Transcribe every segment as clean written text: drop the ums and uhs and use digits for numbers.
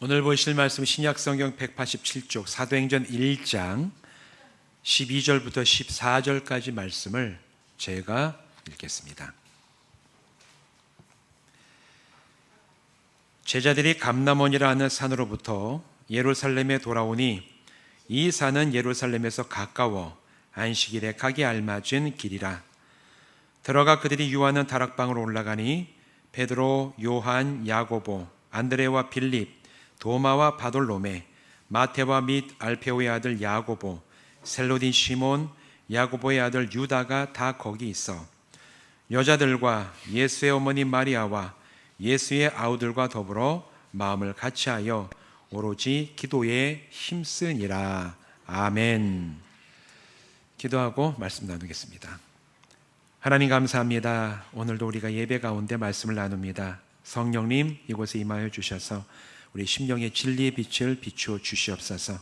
오늘 보실 말씀 신약성경 187쪽 사도행전 1장 12절부터 14절까지 말씀을 제가 읽겠습니다. 제자들이 감람원이라 하는 산으로부터 예루살렘에 돌아오니 이 산은 예루살렘에서 가까워 안식일에 가기 알맞은 길이라. 들어가 그들이 유하는 다락방으로 올라가니 베드로, 요한, 야고보, 안드레와 빌립, 도마와 바돌로메, 마테와 및 알페오의 아들 야고보, 셀로딘 시몬, 야고보의 아들 유다가 다 거기 있어 여자들과 예수의 어머니 마리아와 예수의 아우들과 더불어 마음을 같이하여 오로지 기도에 힘쓰니라. 아멘. 기도하고 말씀 나누겠습니다. 하나님 감사합니다. 오늘도 우리가 예배 가운데 말씀을 나눕니다. 성령님 이곳에 임하여 주셔서 우리 심령의 진리의 빛을 비추어 주시옵소서.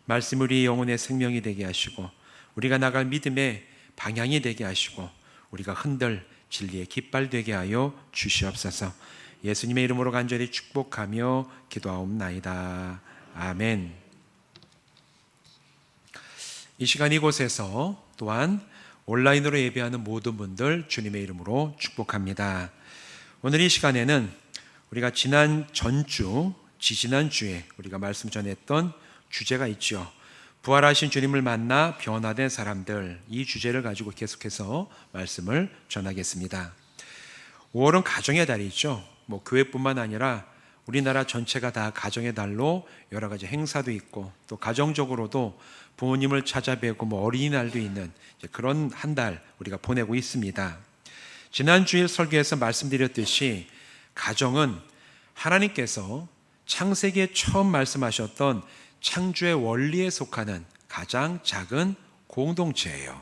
말씀 우리 영혼의 생명이 되게 하시고 우리가 나갈 믿음의 방향이 되게 하시고 우리가 흔들 진리의 깃발 되게 하여 주시옵소서. 예수님의 이름으로 간절히 축복하며 기도하옵나이다. 아멘. 이 시간 이곳에서 또한 온라인으로 예배하는 모든 분들 주님의 이름으로 축복합니다. 오늘 이 시간에는 우리가 지지난주에 우리가 말씀 전했던 주제가 있죠. 부활하신 주님을 만나 변화된 사람들, 이 주제를 가지고 계속해서 말씀을 전하겠습니다. 5월은 가정의 달이죠. 교회뿐만 아니라 우리나라 전체가 다 가정의 달로 여러 가지 행사도 있고 또 가정적으로도 부모님을 찾아뵈고 어린이날도 있는 그런 한 달 우리가 보내고 있습니다. 지난 주일 설교에서 말씀드렸듯이 가정은 하나님께서 창세기에 처음 말씀하셨던 창조의 원리에 속하는 가장 작은 공동체예요.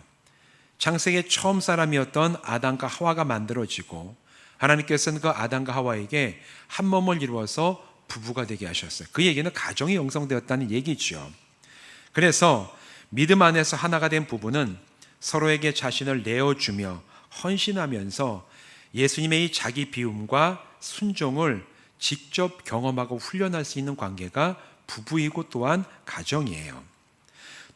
창세기에 처음 사람이었던 아담과 하와가 만들어지고 하나님께서는 그 아담과 하와에게 한 몸을 이루어서 부부가 되게 하셨어요. 그 얘기는 가정이 형성되었다는 얘기죠. 그래서 믿음 안에서 하나가 된 부부는 서로에게 자신을 내어주며 헌신하면서 예수님의 이 자기 비움과 순종을 직접 경험하고 훈련할 수 있는 관계가 부부이고 또한 가정이에요.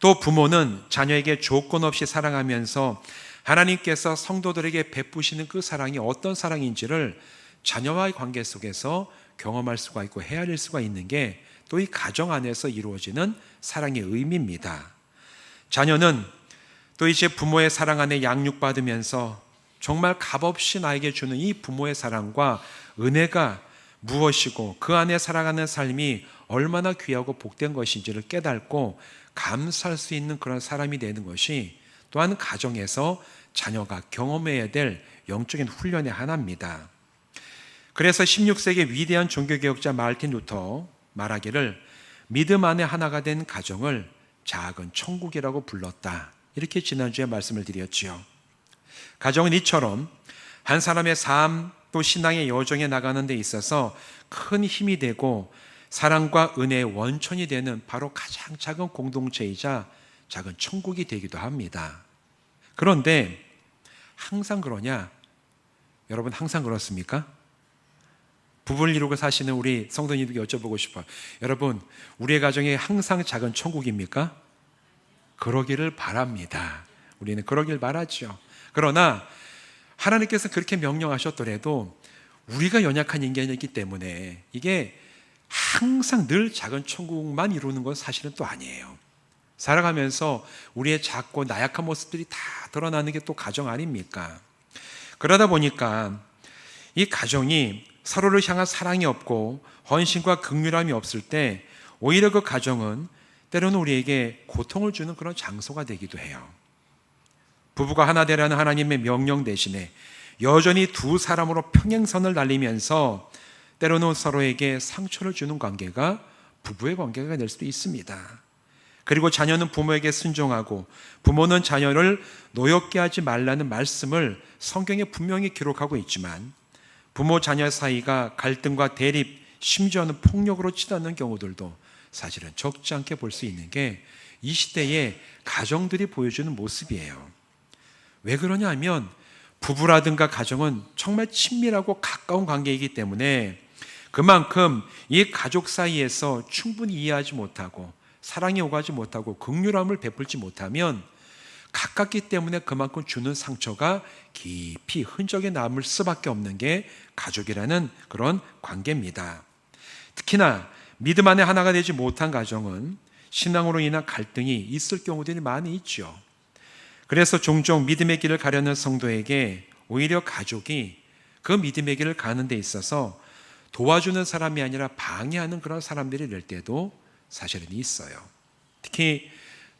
또 부모는 자녀에게 조건 없이 사랑하면서 하나님께서 성도들에게 베푸시는 그 사랑이 어떤 사랑인지를 자녀와의 관계 속에서 경험할 수가 있고 헤아릴 수가 있는 게 또 이 가정 안에서 이루어지는 사랑의 의미입니다. 자녀는 또 이제 부모의 사랑 안에 양육받으면서 정말 값없이 나에게 주는 이 부모의 사랑과 은혜가 무엇이고 그 안에 살아가는 삶이 얼마나 귀하고 복된 것인지를 깨닫고 감사할 수 있는 그런 사람이 되는 것이 또한 가정에서 자녀가 경험해야 될 영적인 훈련의 하나입니다. 그래서 16세기 위대한 종교개혁자 마르틴 루터 말하기를 믿음 안에 하나가 된 가정을 작은 천국이라고 불렀다. 이렇게 지난주에 말씀을 드렸지요. 가정은 이처럼 한 사람의 삶 또 신앙의 여정에 나가는 데 있어서 큰 힘이 되고 사랑과 은혜의 원천이 되는 바로 가장 작은 공동체이자 작은 천국이 되기도 합니다. 그런데 항상 그러냐? 여러분 항상 그렇습니까? 부부를 이루고 사시는 우리 성도님들께 여쭤보고 싶어요. 여러분 우리의 가정이 항상 작은 천국입니까? 그러기를 바랍니다. 우리는 그러길 바라죠. 그러나 하나님께서 그렇게 명령하셨더라도 우리가 연약한 인간이기 때문에 이게 항상 늘 작은 천국만 이루는 건 사실은 또 아니에요. 살아가면서 우리의 작고 나약한 모습들이 다 드러나는 게 또 가정 아닙니까? 그러다 보니까 이 가정이 서로를 향한 사랑이 없고 헌신과 긍휼함이 없을 때 오히려 그 가정은 때로는 우리에게 고통을 주는 그런 장소가 되기도 해요. 부부가 하나 되라는 하나님의 명령 대신에 여전히 두 사람으로 평행선을 달리면서 때로는 서로에게 상처를 주는 관계가 부부의 관계가 될 수도 있습니다. 그리고 자녀는 부모에게 순종하고 부모는 자녀를 노엽게 하지 말라는 말씀을 성경에 분명히 기록하고 있지만 부모 자녀 사이가 갈등과 대립, 심지어는 폭력으로 치닫는 경우들도 사실은 적지 않게 볼 수 있는 게 이 시대의 가정들이 보여주는 모습이에요. 왜 그러냐 하면 부부라든가 가정은 정말 친밀하고 가까운 관계이기 때문에 그만큼 이 가족 사이에서 충분히 이해하지 못하고 사랑이 오가지 못하고 긍휼함을 베풀지 못하면 가깝기 때문에 그만큼 주는 상처가 깊이 흔적이 남을 수밖에 없는 게 가족이라는 그런 관계입니다. 특히나 믿음 안에 하나가 되지 못한 가정은 신앙으로 인한 갈등이 있을 경우들이 많이 있죠. 그래서 종종 믿음의 길을 가려는 성도에게 오히려 가족이 그 믿음의 길을 가는 데 있어서 도와주는 사람이 아니라 방해하는 그런 사람들이 될 때도 사실은 있어요. 특히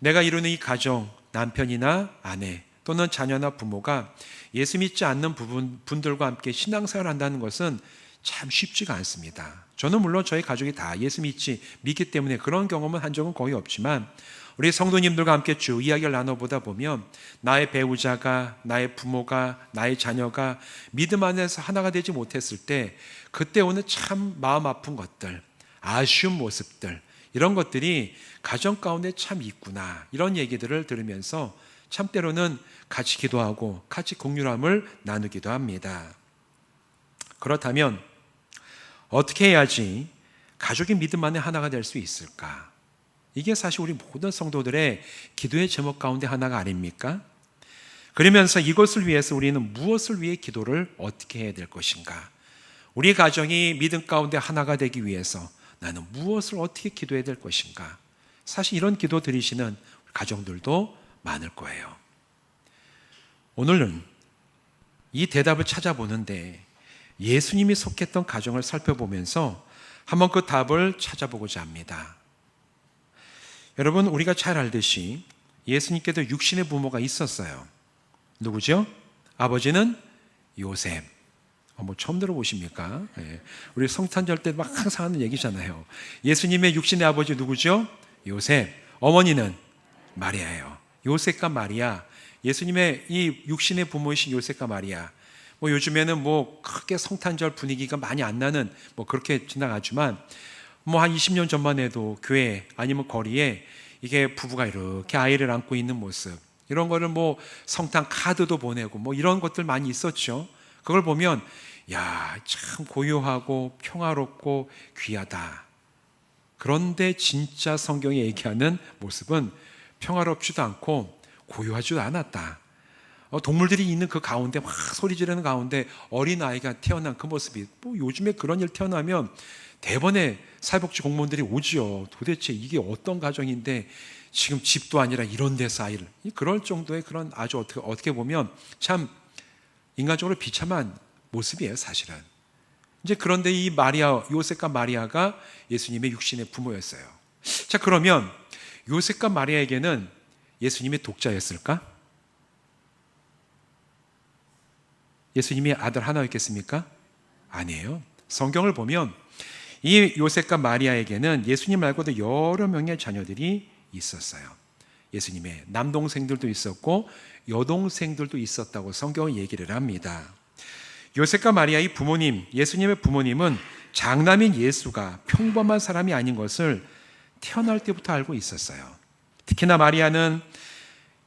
내가 이루는 이 가정, 남편이나 아내 또는 자녀나 부모가 예수 믿지 않는 분들과 함께 신앙생활을 한다는 것은 참 쉽지가 않습니다. 저는 물론 저희 가족이 다 예수 믿기 때문에 그런 경험은 한 적은 거의 없지만 우리 성도님들과 함께 쭉 이야기를 나눠보다 보면 나의 배우자가, 나의 부모가, 나의 자녀가 믿음 안에서 하나가 되지 못했을 때 그때 오는 참 마음 아픈 것들, 아쉬운 모습들, 이런 것들이 가정 가운데 참 있구나, 이런 얘기들을 들으면서 참 때로는 같이 기도하고 같이 긍휼함을 나누기도 합니다. 그렇다면 어떻게 해야지 가족이 믿음 안에 하나가 될 수 있을까? 이게 사실 우리 모든 성도들의 기도의 제목 가운데 하나가 아닙니까? 그러면서 이것을 위해서 우리는 무엇을 위해 기도를 어떻게 해야 될 것인가? 우리 가정이 믿음 가운데 하나가 되기 위해서 나는 무엇을 어떻게 기도해야 될 것인가? 사실 이런 기도 드리시는 가정들도 많을 거예요. 오늘은 이 대답을 찾아보는데 예수님이 속했던 가정을 살펴보면서 한번 그 답을 찾아보고자 합니다. 여러분, 우리가 잘 알듯이 예수님께도 육신의 부모가 있었어요. 누구죠? 아버지는 요셉. 처음 들어보십니까? 네. 우리 성탄절 때 막 항상 하는 얘기잖아요. 예수님의 육신의 아버지 누구죠? 요셉. 어머니는 마리아예요. 요셉과 마리아. 예수님의 이 육신의 부모이신 요셉과 마리아. 요즘에는 크게 성탄절 분위기가 많이 안 나는 그렇게 지나가지만 한 20년 전만 해도 교회 아니면 거리에 이게 부부가 이렇게 아이를 안고 있는 모습, 이런 거를 성탄 카드도 보내고 이런 것들 많이 있었죠. 그걸 보면 야, 참 고요하고 평화롭고 귀하다. 그런데 진짜 성경이 얘기하는 모습은 평화롭지도 않고 고요하지도 않았다. 동물들이 있는 그 가운데 막 소리 지르는 가운데 어린아이가 태어난 그 모습이, 요즘에 그런 일 태어나면 대번에 사회복지 공무원들이 오지요. 도대체 이게 어떤 가정인데 지금 집도 아니라 이런 데서 아이를, 그럴 정도의 그런 아주 어떻게 보면 참 인간적으로 비참한 모습이에요, 사실은. 이제 그런데 이 요셉과 마리아가 예수님의 육신의 부모였어요. 자, 그러면 요셉과 마리아에게는 예수님의 독자였을까? 예수님이 아들 하나였겠습니까? 아니에요. 성경을 보면 이 요셉과 마리아에게는 예수님 말고도 여러 명의 자녀들이 있었어요. 예수님의 남동생들도 있었고 여동생들도 있었다고 성경은 얘기를 합니다. 요셉과 마리아의 부모님, 예수님의 부모님은 장남인 예수가 평범한 사람이 아닌 것을 태어날 때부터 알고 있었어요. 특히나 마리아는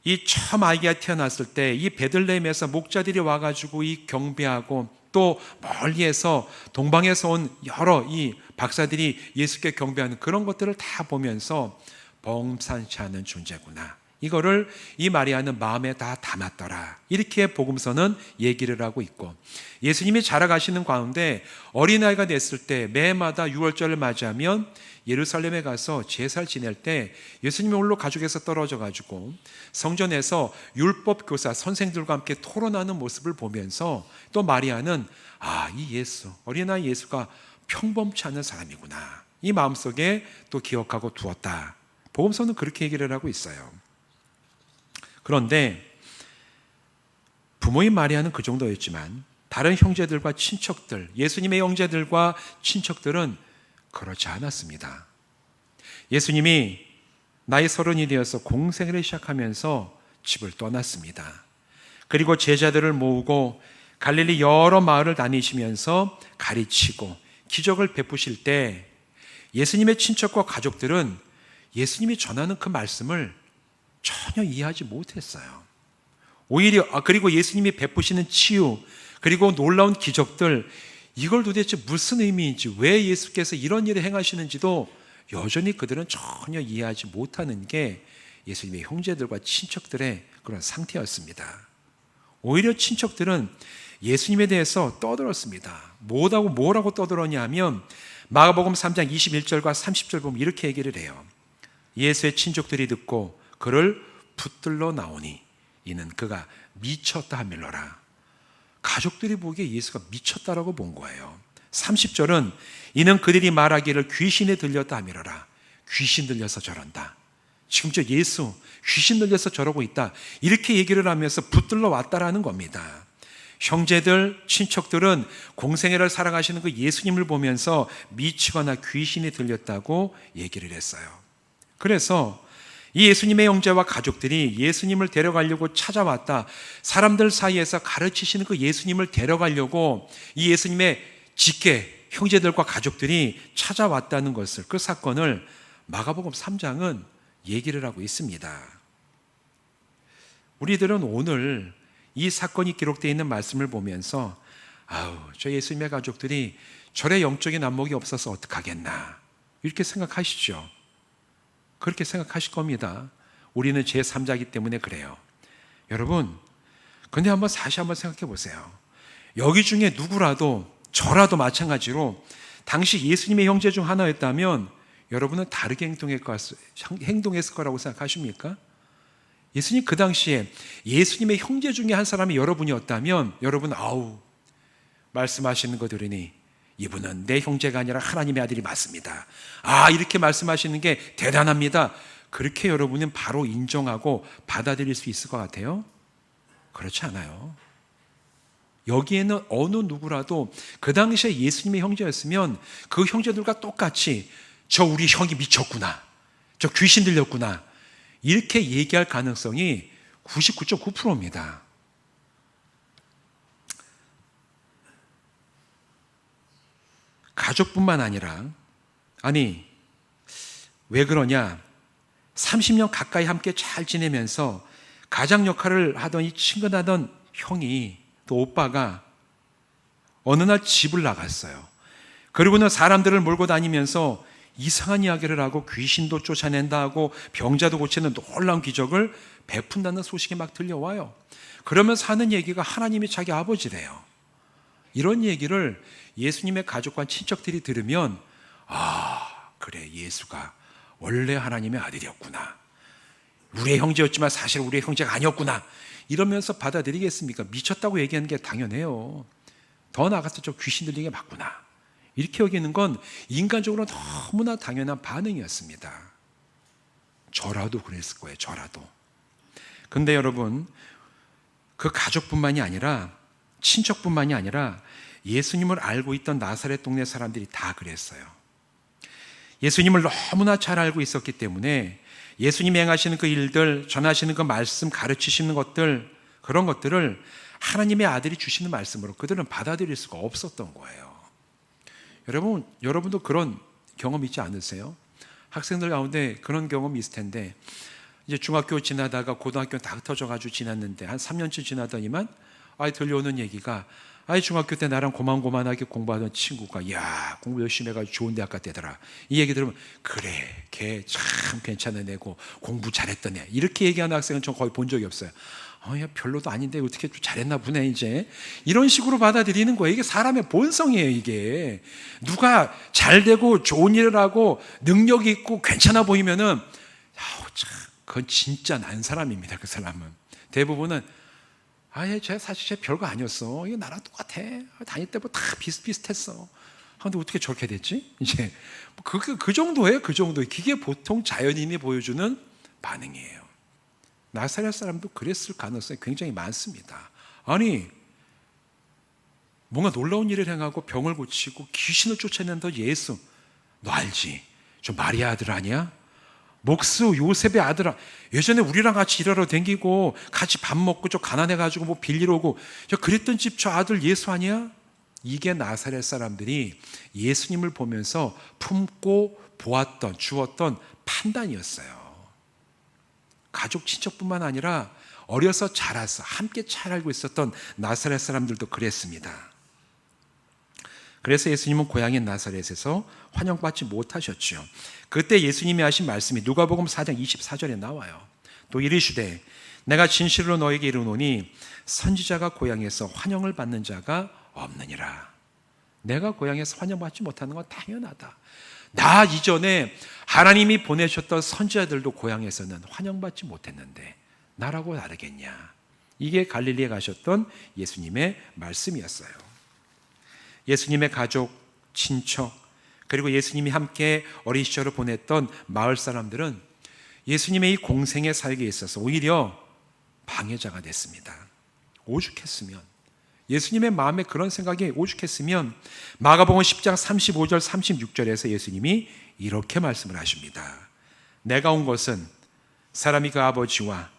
이 처음 아기가 태어났을 때 이 베들레헴에서 목자들이 와가지고 이 경배하고 또 멀리에서 동방에서 온 여러 이 박사들이 예수께 경배하는 그런 것들을 다 보면서 범상치 않은 존재구나, 이거를 이 마리아는 마음에 다 담았더라, 이렇게 복음서는 얘기를 하고 있고, 예수님이 자라가시는 가운데 어린아이가 됐을 때 매해마다 유월절을 맞이하면 예루살렘에 가서 제사를 지낼 때 예수님이 홀로 가족에서 떨어져 가지고 성전에서 율법 교사 선생들과 함께 토론하는 모습을 보면서 또 마리아는 이 예수, 어린아이 예수가 평범치 않은 사람이구나, 이 마음속에 또 기억하고 두었다. 복음서는 그렇게 얘기를 하고 있어요. 그런데 부모인 마리아는 그 정도였지만 다른 형제들과 친척들, 예수님의 형제들과 친척들은 그렇지 않았습니다. 예수님이 나이 30이 되어서 공생애를 시작하면서 집을 떠났습니다. 그리고 제자들을 모으고 갈릴리 여러 마을을 다니시면서 가르치고 기적을 베푸실 때 예수님의 친척과 가족들은 예수님이 전하는 그 말씀을 전혀 이해하지 못했어요. 오히려 그리고 예수님이 베푸시는 치유 그리고 놀라운 기적들, 이걸 도대체 무슨 의미인지, 왜 예수께서 이런 일을 행하시는지도 여전히 그들은 전혀 이해하지 못하는 게 예수님의 형제들과 친척들의 그런 상태였습니다. 오히려 친척들은 예수님에 대해서 떠들었습니다. 뭐라고 떠들었냐 하면 마가복음 3장 21절과 30절 보면 이렇게 얘기를 해요. 예수의 친족들이 듣고 그를 붙들러 나오니 이는 그가 미쳤다 하밀러라. 가족들이 보기에 예수가 미쳤다라고 본 거예요. 30절은 이는 그들이 말하기를 귀신에 들렸다 하밀어라. 귀신 들려서 저런다. 지금 저 예수 귀신 들려서 저러고 있다. 이렇게 얘기를 하면서 붙들러 왔다라는 겁니다. 형제들, 친척들은 공생애를 살아가시는 그 예수님을 보면서 미치거나 귀신이 들렸다고 얘기를 했어요. 그래서 이 예수님의 형제와 가족들이 예수님을 데려가려고 찾아왔다. 사람들 사이에서 가르치시는 그 예수님을 데려가려고 이 예수님의 직계 형제들과 가족들이 찾아왔다는 것을, 그 사건을 마가복음 3장은 얘기를 하고 있습니다. 우리들은 오늘 이 사건이 기록되어 있는 말씀을 보면서 저 예수님의 가족들이 절의 영적인 안목이 없어서 어떡하겠나 이렇게 생각하시죠. 그렇게 생각하실 겁니다. 우리는 제3자이기 때문에 그래요. 여러분, 근데 다시 한번 생각해 보세요. 여기 중에 누구라도, 저라도 마찬가지로 당시 예수님의 형제 중 하나였다면 여러분은 다르게 행동했을 거라고 생각하십니까? 예수님 그 당시에 예수님의 형제 중에 한 사람이 여러분이었다면 여러분 말씀하시는 거 들으니 이분은 내 형제가 아니라 하나님의 아들이 맞습니다. 이렇게 말씀하시는 게 대단합니다. 그렇게 여러분은 바로 인정하고 받아들일 수 있을 것 같아요? 그렇지 않아요. 여기에는 어느 누구라도 그 당시에 예수님의 형제였으면 그 형제들과 똑같이 저 우리 형이 미쳤구나, 저 귀신 들렸구나 이렇게 얘기할 가능성이 99.9%입니다. 가족뿐만 아니라, 왜 그러냐, 30년 가까이 함께 잘 지내면서 가장 역할을 하던 이 친근하던 형이, 또 오빠가 어느 날 집을 나갔어요. 그리고는 사람들을 몰고 다니면서 이상한 이야기를 하고 귀신도 쫓아낸다 하고 병자도 고치는 놀라운 기적을 베푼다는 소식이 막 들려와요. 그러면서 하는 얘기가 하나님이 자기 아버지래요. 이런 얘기를 예수님의 가족과 친척들이 들으면 그래, 예수가 원래 하나님의 아들이었구나, 우리의 형제였지만 사실 우리의 형제가 아니었구나 이러면서 받아들이겠습니까? 미쳤다고 얘기하는 게 당연해요. 더 나아가서 저 귀신 들린 게 맞구나 이렇게 여기는 건 인간적으로 너무나 당연한 반응이었습니다. 저라도 그랬을 거예요. 저라도. 근데 여러분, 그 가족뿐만이 아니라, 친척뿐만이 아니라 예수님을 알고 있던 나사렛 동네 사람들이 다 그랬어요. 예수님을 너무나 잘 알고 있었기 때문에 예수님이 행하시는 그 일들, 전하시는 그 말씀, 가르치시는 것들, 그런 것들을 하나님의 아들이 주시는 말씀으로 그들은 받아들일 수가 없었던 거예요. 여러분도 그런 경험 있지 않으세요? 학생들 가운데 그런 경험이 있을 텐데, 이제 중학교 지나다가 고등학교 다 흩어져가지고 지났는데 한 3년쯤 지나더니만 들려오는 얘기가 중학교 때 나랑 고만고만하게 공부하던 친구가 공부 열심히 해가지고 좋은 대학 갔대더라. 이 얘기 들으면 그래, 걔 참 괜찮은 애고 공부 잘했던 애, 이렇게 얘기하는 학생은 전 거의 본 적이 없어요. 별로도 아닌데 어떻게 좀 잘했나 보네 이제, 이런 식으로 받아들이는 거예요. 이게 사람의 본성이에요. 이게 누가 잘되고 좋은 일을 하고 능력이 있고 괜찮아 보이면은 그건 진짜 난 사람입니다. 그 사람은 대부분은 사실 쟤 별거 아니었어, 이게 나랑 똑같아, 다닐 때부터 다 비슷비슷했어, 근데 어떻게 저렇게 됐지? 이제 그 정도예요. 그 정도. 그게 보통 자연인이 보여주는 반응이에요. 나사렛 사람도 그랬을 가능성이 굉장히 많습니다. 뭔가 놀라운 일을 행하고 병을 고치고 귀신을 쫓아낸다 예수, 너 알지? 저 마리아 아들 아니야? 목수 요셉의 아들, 예전에 우리랑 같이 일하러 댕기고 같이 밥 먹고 저 가난해가지고 뭐 빌리러 오고 저 그랬던 집 저 아들 예수 아니야? 이게 나사렛 사람들이 예수님을 보면서 품고 보았던, 주었던 판단이었어요. 가족 친척뿐만 아니라 어려서 자라서 함께 잘 알고 있었던 나사렛 사람들도 그랬습니다. 그래서 예수님은 고향인 나사렛에서 환영받지 못하셨죠. 그때 예수님이 하신 말씀이 누가복음 4장 24절에 나와요. 또 이르시되 내가 진실로 너에게 이르노니 선지자가 고향에서 환영을 받는 자가 없느니라. 내가 고향에서 환영받지 못하는 건 당연하다. 나 이전에 하나님이 보내셨던 선지자들도 고향에서는 환영받지 못했는데 나라고 다르겠냐. 이게 갈릴리에 가셨던 예수님의 말씀이었어요. 예수님의 가족, 친척, 그리고 예수님이 함께 어린 시절을 보냈던 마을 사람들은 예수님의 이 공생의 사역에 있어서 오히려 방해자가 됐습니다. 오죽했으면, 예수님의 마음에 그런 생각이 오죽했으면 마가복음 10장 35절 36절에서 예수님이 이렇게 말씀을 하십니다. 내가 온 것은 사람이 그 아버지와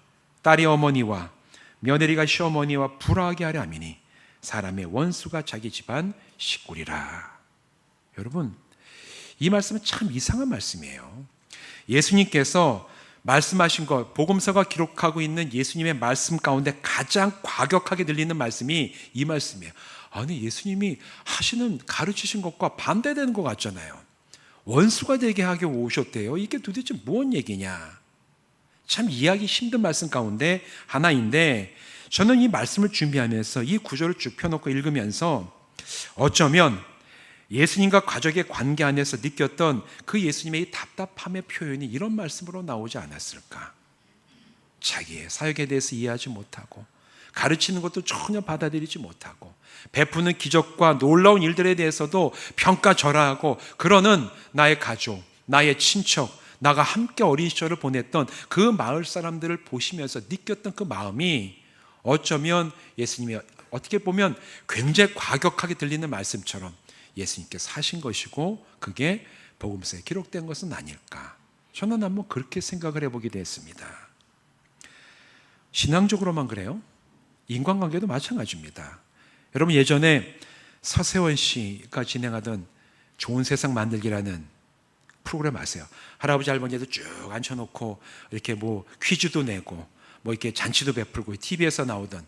딸이 어머니와 며느리가 시어머니와 불화하게 하려 함이니 사람의 원수가 자기 집안 식구리라. 여러분, 이 말씀은 참 이상한 말씀이에요. 예수님께서 말씀하신 것, 복음서가 기록하고 있는 예수님의 말씀 가운데 가장 과격하게 들리는 말씀이 이 말씀이에요. 아니, 예수님이 하시는 가르치신 것과 반대되는 것 같잖아요. 원수가 되게 하게 오셨대요. 이게 도대체 무슨 얘기냐. 참 이해하기 힘든 말씀 가운데 하나인데, 저는 이 말씀을 준비하면서 이 구절을 쭉 펴놓고 읽으면서 어쩌면 예수님과 가족의 관계 안에서 느꼈던 그 예수님의 이 답답함의 표현이 이런 말씀으로 나오지 않았을까. 자기의 사역에 대해서 이해하지 못하고 가르치는 것도 전혀 받아들이지 못하고 베푸는 기적과 놀라운 일들에 대해서도 평가절하하고 그러는 나의 가족, 나의 친척, 나가 함께 어린 시절을 보냈던 그 마을 사람들을 보시면서 느꼈던 그 마음이 어쩌면 예수님이 어떻게 보면 굉장히 과격하게 들리는 말씀처럼 예수님께서 하신 것이고 그게 복음서에 기록된 것은 아닐까. 저는 한번 그렇게 생각을 해보게 됐습니다. 신앙적으로만 그래요? 인간관계도 마찬가지입니다. 여러분, 예전에 서세원 씨가 진행하던 좋은 세상 만들기라는 프로그램 아세요? 할아버지 할머니도 쭉 앉혀놓고 이렇게 뭐 퀴즈도 내고 뭐 이렇게 잔치도 베풀고 TV에서 나오던,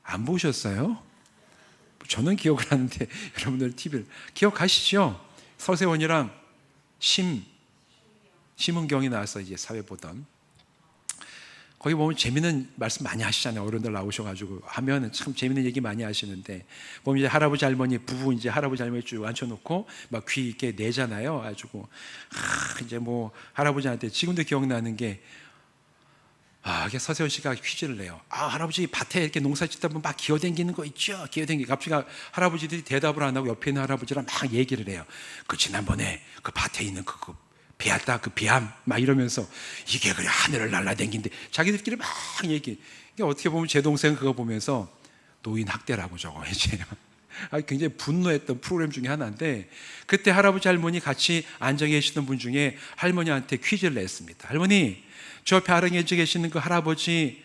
안 보셨어요? 저는 기억을 하는데 여러분들 TV를 기억하시죠? 서세원이랑 심은경이 나와서 이제 사회 보던, 거기 보면 재밌는 말씀 많이 하시잖아요. 어른들 나오셔가지고 하면 참 재밌는 얘기 많이 하시는데, 보면 이제 할아버지 할머니 부부 이제 할아버지 할머니 쭉 앉혀놓고 막 귀 있게 내잖아요. 가지고 이제 뭐 할아버지한테 지금도 기억나는 게, 이게 서세원 씨가 퀴즈를 내요. 할아버지 밭에 이렇게 농사 짓다 보면 막 기어댕기는 거 있죠? 기어댕기고 갑자기 할아버지들이 대답을 안 하고 옆에 있는 할아버지랑 막 얘기를 해요. 그 지난번에 그 밭에 있는 그 배았다 그 배암 막 이러면서 이게 그래 하늘을 날아댕긴데 자기들끼리 막 얘기. 이게 어떻게 보면 제 동생 그거 보면서 노인 학대라고 저거 이제 굉장히 분노했던 프로그램 중에 하나인데, 그때 할아버지 할머니 같이 앉아 계시던 분 중에 할머니한테 퀴즈를 냈습니다. 할머니, 저 옆에 아래에 계시는 그 할아버지,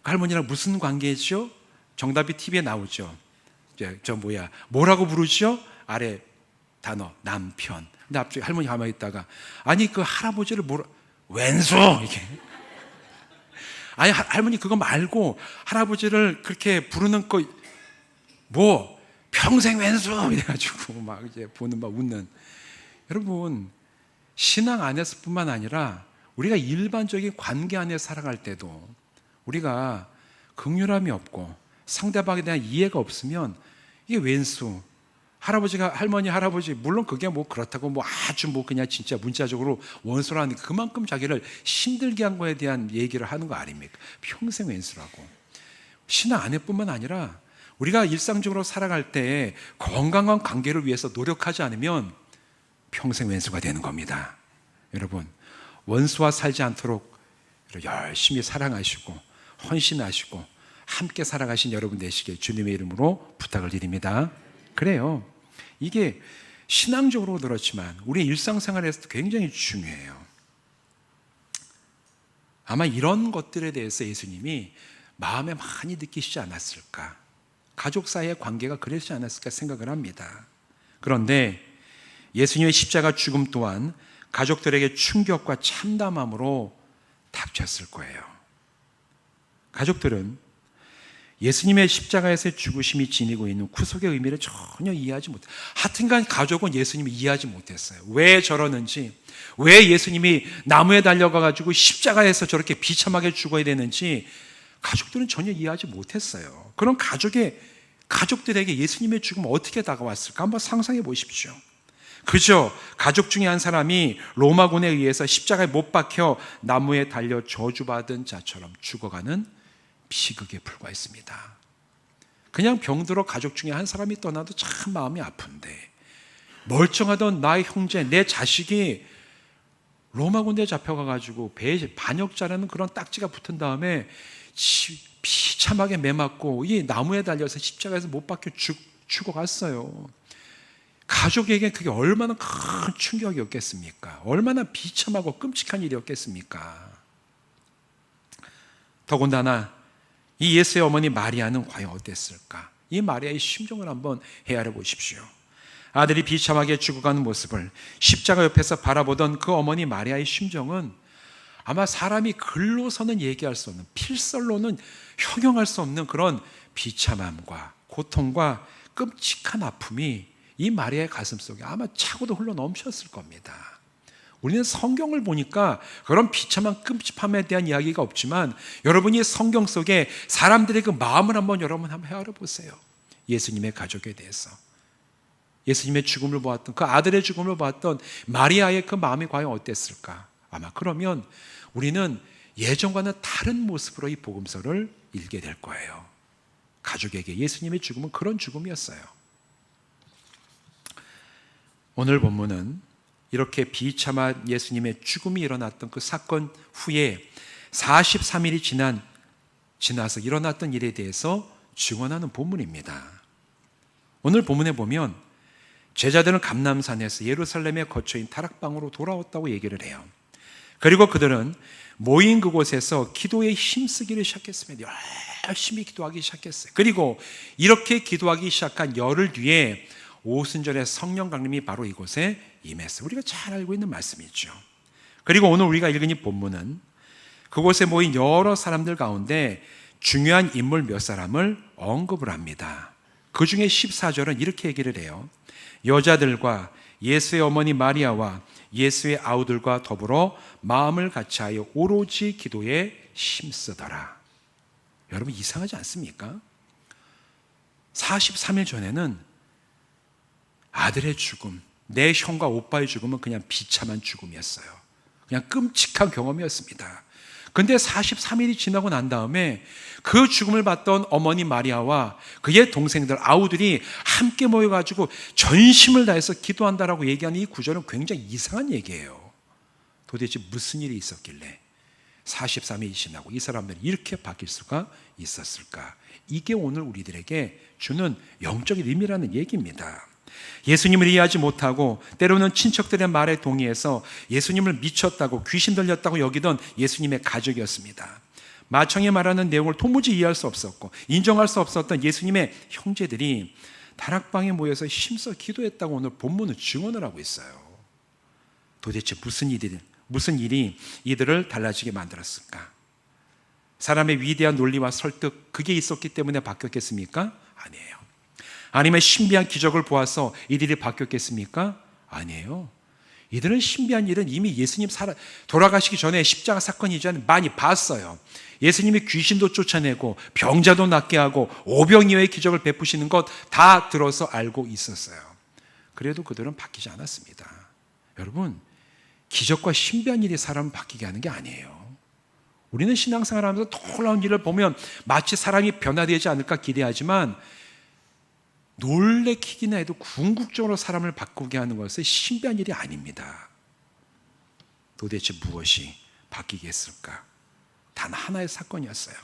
그 할머니랑 무슨 관계죠? 정답이 TV에 나오죠. 뭐라고 부르죠? 아래 단어 남편. 근데 갑자기 할머니 가만히 있다가, 아니 그 할아버지를 왼수 이게. 아니 할머니 그거 말고 할아버지를 그렇게 부르는 거 뭐 평생 왼수 이래가지고 막 이제 보는 막 웃는. 여러분, 신앙 안에서뿐만 아니라 우리가 일반적인 관계 안에 살아갈 때도 우리가 긍휼함이 없고 상대방에 대한 이해가 없으면 이게 왼수, 할아버지가 할머니 할아버지, 물론 그게 뭐 그렇다고 뭐 아주 뭐 그냥 진짜 문자적으로 원수라는, 그만큼 자기를 힘들게 한 거에 대한 얘기를 하는 거 아닙니까? 평생 왼수라고. 신앙 안에뿐만 아니라 우리가 일상적으로 살아갈 때 건강한 관계를 위해서 노력하지 않으면 평생 왼수가 되는 겁니다. 여러분, 원수와 살지 않도록 열심히 사랑하시고 헌신하시고 함께 살아가신 여러분 되시길 주님의 이름으로 부탁을 드립니다. 그래요. 이게 신앙적으로 그렇지만 우리 일상생활에서도 굉장히 중요해요. 아마 이런 것들에 대해서 예수님이 마음에 많이 느끼시지 않았을까, 가족 사이의 관계가 그랬지 않았을까 생각을 합니다. 그런데 예수님의 십자가 죽음 또한 가족들에게 충격과 참담함으로 닥쳤을 거예요. 가족들은 예수님의 십자가에서 죽으심이 지니고 있는 구속의 의미를 전혀 이해하지 못해요. 하여튼간 가족은 예수님이 이해하지 못했어요. 왜 저러는지, 왜 예수님이 나무에 달려가가지고 십자가에서 저렇게 비참하게 죽어야 되는지 가족들은 전혀 이해하지 못했어요. 그런 가족들에게 예수님의 죽음은 어떻게 다가왔을까 한번 상상해 보십시오. 그저 가족 중에 한 사람이 로마군에 의해서 십자가에 못 박혀 나무에 달려 저주받은 자처럼 죽어가는 비극에 불과했습니다. 그냥 병들어 가족 중에 한 사람이 떠나도 참 마음이 아픈데, 멀쩡하던 나의 형제, 내 자식이 로마 군대에 잡혀가가지고 배에 반역자라는 그런 딱지가 붙은 다음에 비참하게 매맞고 이 나무에 달려서 십자가에서 못 박혀 죽어갔어요. 가족에게 그게 얼마나 큰 충격이었겠습니까? 얼마나 비참하고 끔찍한 일이었겠습니까? 더군다나 이 예수의 어머니 마리아는 과연 어땠을까? 이 마리아의 심정을 한번 헤아려 보십시오. 아들이 비참하게 죽어가는 모습을 십자가 옆에서 바라보던 그 어머니 마리아의 심정은 아마 사람이 글로서는 얘기할 수 없는, 필설로는 형용할 수 없는 그런 비참함과 고통과 끔찍한 아픔이 이 마리아의 가슴 속에 아마 차고도 흘러 넘쳤을 겁니다. 우리는 성경을 보니까 그런 비참한 끔찍함에 대한 이야기가 없지만 여러분이 성경 속에 사람들의 그 마음을 한번 헤아려 보세요. 예수님의 가족에 대해서, 예수님의 죽음을 보았던 그 아들의 죽음을 보았던 마리아의 그 마음이 과연 어땠을까? 아마 그러면 우리는 예전과는 다른 모습으로 이 복음서를 읽게 될 거예요. 가족에게 예수님의 죽음은 그런 죽음이었어요. 오늘 본문은 이렇게 비참한 예수님의 죽음이 일어났던 그 사건 후에 43일이 지나서 일어났던 일에 대해서 증언하는 본문입니다. 오늘 본문에 보면 제자들은 감람산에서 예루살렘에 거처인 다락방으로 돌아왔다고 얘기를 해요. 그리고 그들은 모인 그곳에서 기도에 힘쓰기를 시작했습니다. 열심히 기도하기 시작했어요. 그리고 이렇게 기도하기 시작한 열흘 뒤에 오순절에 성령 강림이 바로 이곳에 임했어요. 우리가 잘 알고 있는 말씀이죠. 그리고 오늘 우리가 읽은 이 본문은 그곳에 모인 여러 사람들 가운데 중요한 인물 몇 사람을 언급을 합니다. 그 중에 14절은 이렇게 얘기를 해요. 여자들과 예수의 어머니 마리아와 예수의 아우들과 더불어 마음을 같이하여 오로지 기도에 힘쓰더라. 여러분 이상하지 않습니까? 43일 전에는 아들의 죽음, 내 형과 오빠의 죽음은 그냥 비참한 죽음이었어요. 그냥 끔찍한 경험이었습니다. 근데 43일이 지나고 난 다음에 그 죽음을 봤던 어머니 마리아와 그의 동생들, 아우들이 함께 모여가지고 전심을 다해서 기도한다라고 얘기하는 이 구절은 굉장히 이상한 얘기예요. 도대체 무슨 일이 있었길래 43일이 지나고 이 사람들이 이렇게 바뀔 수가 있었을까? 이게 오늘 우리들에게 주는 영적인 의미라는 얘기입니다. 예수님을 이해하지 못하고 때로는 친척들의 말에 동의해서 예수님을 미쳤다고, 귀신 들렸다고 여기던 예수님의 가족이었습니다. 마청이 말하는 내용을 도무지 이해할 수 없었고 인정할 수 없었던 예수님의 형제들이 다락방에 모여서 힘써 기도했다고 오늘 본문은 증언을 하고 있어요. 도대체 무슨 일이 이들을 달라지게 만들었을까? 사람의 위대한 논리와 설득, 그게 있었기 때문에 바뀌었겠습니까? 아니에요. 아니면 신비한 기적을 보아서 이들이 바뀌었겠습니까? 아니에요. 이들은 신비한 일은 이미 예수님 돌아가시기 전에 십자가 사건 이전에 많이 봤어요. 예수님이 귀신도 쫓아내고 병자도 낫게 하고 오병이어의 기적을 베푸시는 것 다 들어서 알고 있었어요. 그래도 그들은 바뀌지 않았습니다. 여러분, 기적과 신비한 일이 사람을 바뀌게 하는 게 아니에요. 우리는 신앙생활하면서 놀라운 일을 보면 마치 사람이 변화되지 않을까 기대하지만 놀래키기나 해도 궁극적으로 사람을 바꾸게 하는 것은 신비한 일이 아닙니다. 도대체 무엇이 바뀌겠을까? 단 하나의 사건이었어요.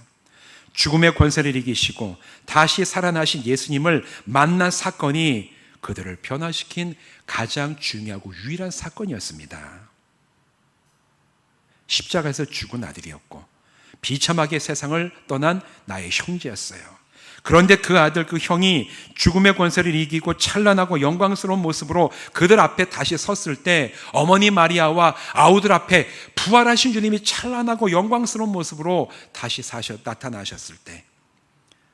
죽음의 권세를 이기시고 다시 살아나신 예수님을 만난 사건이 그들을 변화시킨 가장 중요하고 유일한 사건이었습니다. 십자가에서 죽은 아들이었고 비참하게 세상을 떠난 나의 형제였어요. 그런데 그 아들, 그 형이 죽음의 권세를 이기고 찬란하고 영광스러운 모습으로 그들 앞에 다시 섰을 때 어머니 마리아와 아우들 앞에 부활하신 주님이 찬란하고 영광스러운 모습으로 다시 나타나셨을 때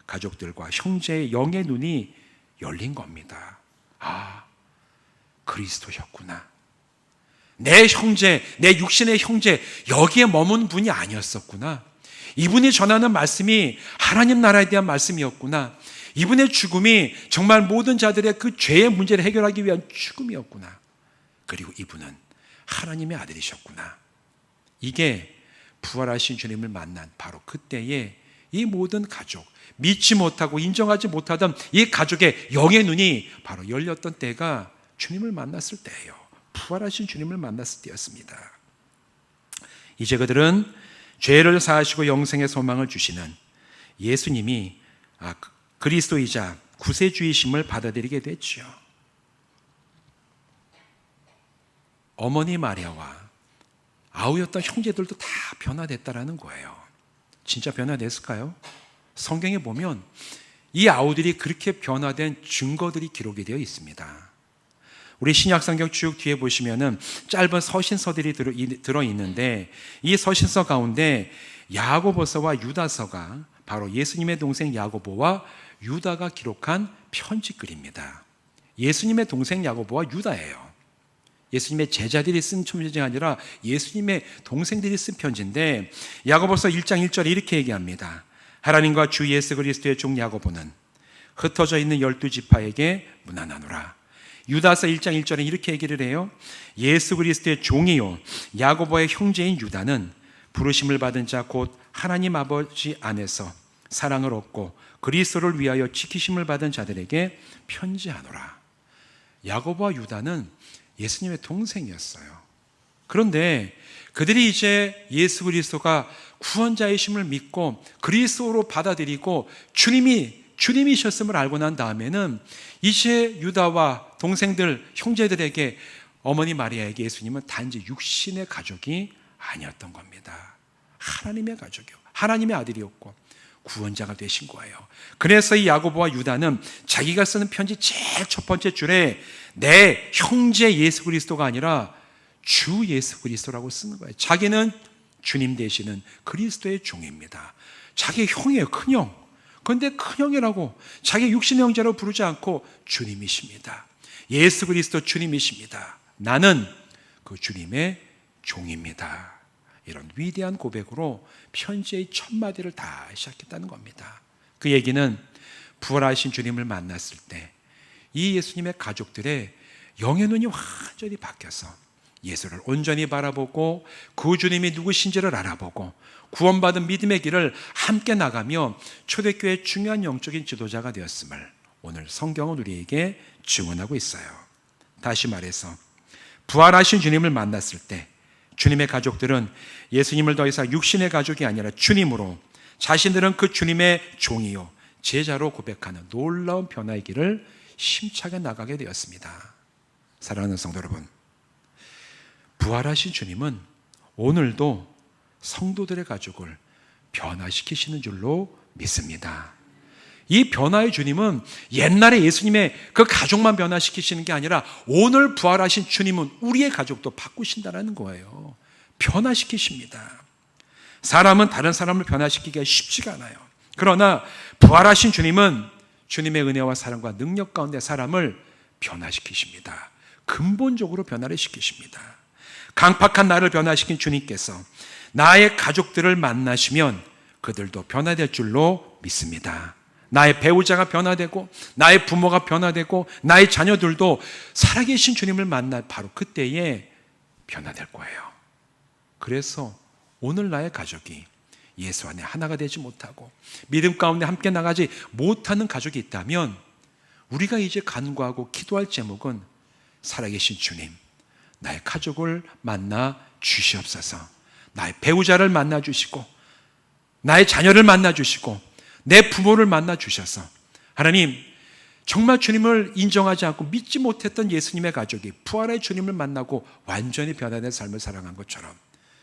가족들과 형제의 영의 눈이 열린 겁니다. 아, 그리스도셨구나. 내 형제, 내 육신의 형제, 여기에 머문 분이 아니었었구나. 이분이 전하는 말씀이 하나님 나라에 대한 말씀이었구나. 이분의 죽음이 정말 모든 자들의 그 죄의 문제를 해결하기 위한 죽음이었구나. 그리고 이분은 하나님의 아들이셨구나. 이게 부활하신 주님을 만난 바로 그때에 이 모든 가족, 믿지 못하고 인정하지 못하던 이 가족의 영의 눈이 바로 열렸던 때가 주님을 만났을 때예요. 부활하신 주님을 만났을 때였습니다. 이제 그들은 죄를 사하시고 영생의 소망을 주시는 예수님이 그리스도이자 구세주이심을 받아들이게 됐죠. 어머니 마리아와 아우였던 형제들도 다 변화됐다라는 거예요. 진짜 변화됐을까요? 성경에 보면 이 아우들이 그렇게 변화된 증거들이 기록이 되어 있습니다. 우리 신약성경 쭉 뒤에 보시면은 짧은 서신서들이 들어있는데 이 서신서 가운데 야고보서와 유다서가 바로 예수님의 동생 야고보와 유다가 기록한 편지글입니다. 예수님의 동생 야고보와 유다예요. 예수님의 제자들이 쓴 편지가 아니라 예수님의 동생들이 쓴 편지인데 야고보서 1장 1절에 이렇게 얘기합니다. 하나님과 주 예수 그리스도의 종 야고보는 흩어져 있는 12지파에게 문안하노라. 유다서 1장 1절에 이렇게 얘기를 해요. 예수 그리스도의 종이요 야고보의 형제인 유다는 부르심을 받은 자 곧 하나님 아버지 안에서 사랑을 얻고 그리스도를 위하여 지키심을 받은 자들에게 편지하노라. 야고보와 유다는 예수님의 동생이었어요. 그런데 그들이 이제 예수 그리스도가 구원자이심을 믿고 그리스도로 받아들이고 주님이셨음을 알고 난 다음에는 이제 유다와 동생들, 형제들에게 어머니 마리아에게 예수님은 단지 육신의 가족이 아니었던 겁니다. 하나님의 가족이요. 하나님의 아들이었고 구원자가 되신 거예요. 그래서 이 야고보와 유다는 자기가 쓰는 편지 제일 첫 번째 줄에 내 형제 예수 그리스도가 아니라 주 예수 그리스도라고 쓰는 거예요. 자기는 주님 되시는 그리스도의 종입니다. 자기 형이에요. 큰형. 그런데 큰형이라고 자기 육신의 형제라고 부르지 않고 주님이십니다. 예수 그리스도 주님이십니다. 나는 그 주님의 종입니다. 이런 위대한 고백으로 편지의 첫 마디를 다 시작했다는 겁니다. 그 얘기는 부활하신 주님을 만났을 때 이 예수님의 가족들의 영의 눈이 완전히 바뀌어서 예수를 온전히 바라보고 그 주님이 누구신지를 알아보고 구원받은 믿음의 길을 함께 나가며 초대교회의 중요한 영적인 지도자가 되었음을 오늘 성경은 우리에게 증언하고 있어요. 다시 말해서 부활하신 주님을 만났을 때 주님의 가족들은 예수님을 더 이상 육신의 가족이 아니라 주님으로 자신들은 그 주님의 종이요 제자로 고백하는 놀라운 변화의 길을 힘차게 나가게 되었습니다. 사랑하는 성도 여러분, 부활하신 주님은 오늘도 성도들의 가족을 변화시키시는 줄로 믿습니다. 이 변화의 주님은 옛날에 예수님의 그 가족만 변화시키시는 게 아니라 오늘 부활하신 주님은 우리의 가족도 바꾸신다는 거예요. 변화시키십니다. 사람은 다른 사람을 변화시키기가 쉽지가 않아요. 그러나 부활하신 주님은 주님의 은혜와 사랑과 능력 가운데 사람을 변화시키십니다. 근본적으로 변화를 시키십니다. 강팍한 나를 변화시킨 주님께서 나의 가족들을 만나시면 그들도 변화될 줄로 믿습니다. 나의 배우자가 변화되고 나의 부모가 변화되고 나의 자녀들도 살아계신 주님을 만날 바로 그때에 변화될 거예요. 그래서 오늘 나의 가족이 예수 안에 하나가 되지 못하고 믿음 가운데 함께 나가지 못하는 가족이 있다면 우리가 이제 간구하고 기도할 제목은 살아계신 주님, 나의 가족을 만나 주시옵소서. 나의 배우자를 만나 주시고 나의 자녀를 만나 주시고 내 부모를 만나 주셔서 하나님 정말 주님을 인정하지 않고 믿지 못했던 예수님의 가족이 부활의 주님을 만나고 완전히 변화된 삶을 살아간 것처럼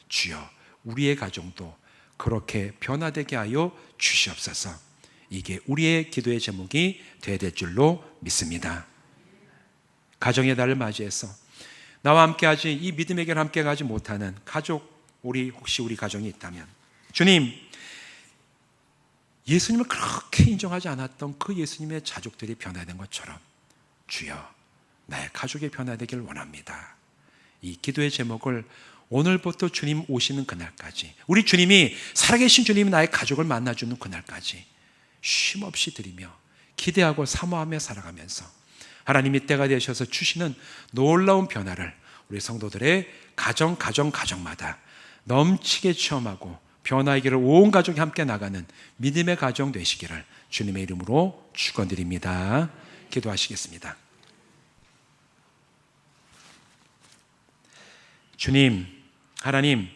주여 우리의 가정도 그렇게 변화되게 하여 주시옵소서. 이게 우리의 기도의 제목이 되어야 될 줄로 믿습니다. 가정의 달을 맞이해서 나와 함께하지 이 믿음의 길 함께 가지 못하는 가족 혹시 우리 가정이 있다면 주님 예수님을 그렇게 인정하지 않았던 그 예수님의 자족들이 변화된 것처럼 주여 나의 가족이 변화되길 원합니다. 이 기도의 제목을 오늘부터 주님 오시는 그날까지, 우리 주님이 살아계신 주님이 나의 가족을 만나주는 그날까지 쉼없이 드리며 기대하고 사모하며 살아가면서 하나님이 때가 되셔서 주시는 놀라운 변화를 우리 성도들의 가정마다 넘치게 체험하고 변화의 길을 온 가족이 함께 나가는 믿음의 가정 되시기를 주님의 이름으로 축원드립니다. 기도하시겠습니다. 주님, 하나님,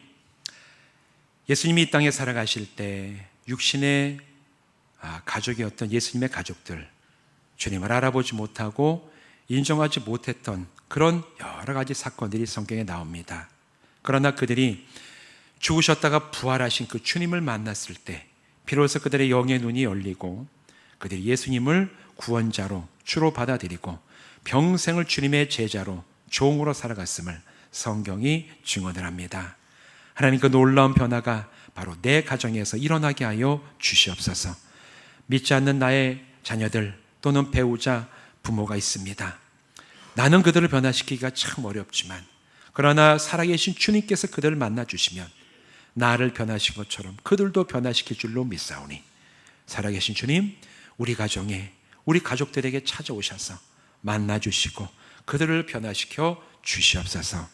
예수님이 이 땅에 살아가실 때 육신의 가족이었던 예수님의 가족들, 주님을 알아보지 못하고 인정하지 못했던 그런 여러 가지 사건들이 성경에 나옵니다. 그러나 그들이 죽으셨다가 부활하신 그 주님을 만났을 때 비로소 그들의 영의 눈이 열리고 그들이 예수님을 구원자로 주로 받아들이고 평생을 주님의 제자로 종으로 살아갔음을 성경이 증언을 합니다. 하나님, 그 놀라운 변화가 바로 내 가정에서 일어나게 하여 주시옵소서. 믿지 않는 나의 자녀들 또는 배우자, 부모가 있습니다. 나는 그들을 변화시키기가 참 어렵지만 그러나 살아계신 주님께서 그들을 만나주시면 나를 변화시킨 것처럼 그들도 변화시킬 줄로 믿사오니 살아계신 주님, 우리 가정에, 우리 가족들에게 찾아오셔서 만나주시고 그들을 변화시켜 주시옵소서.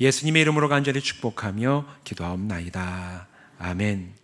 예수님의 이름으로 간절히 축복하며 기도하옵나이다. 아멘.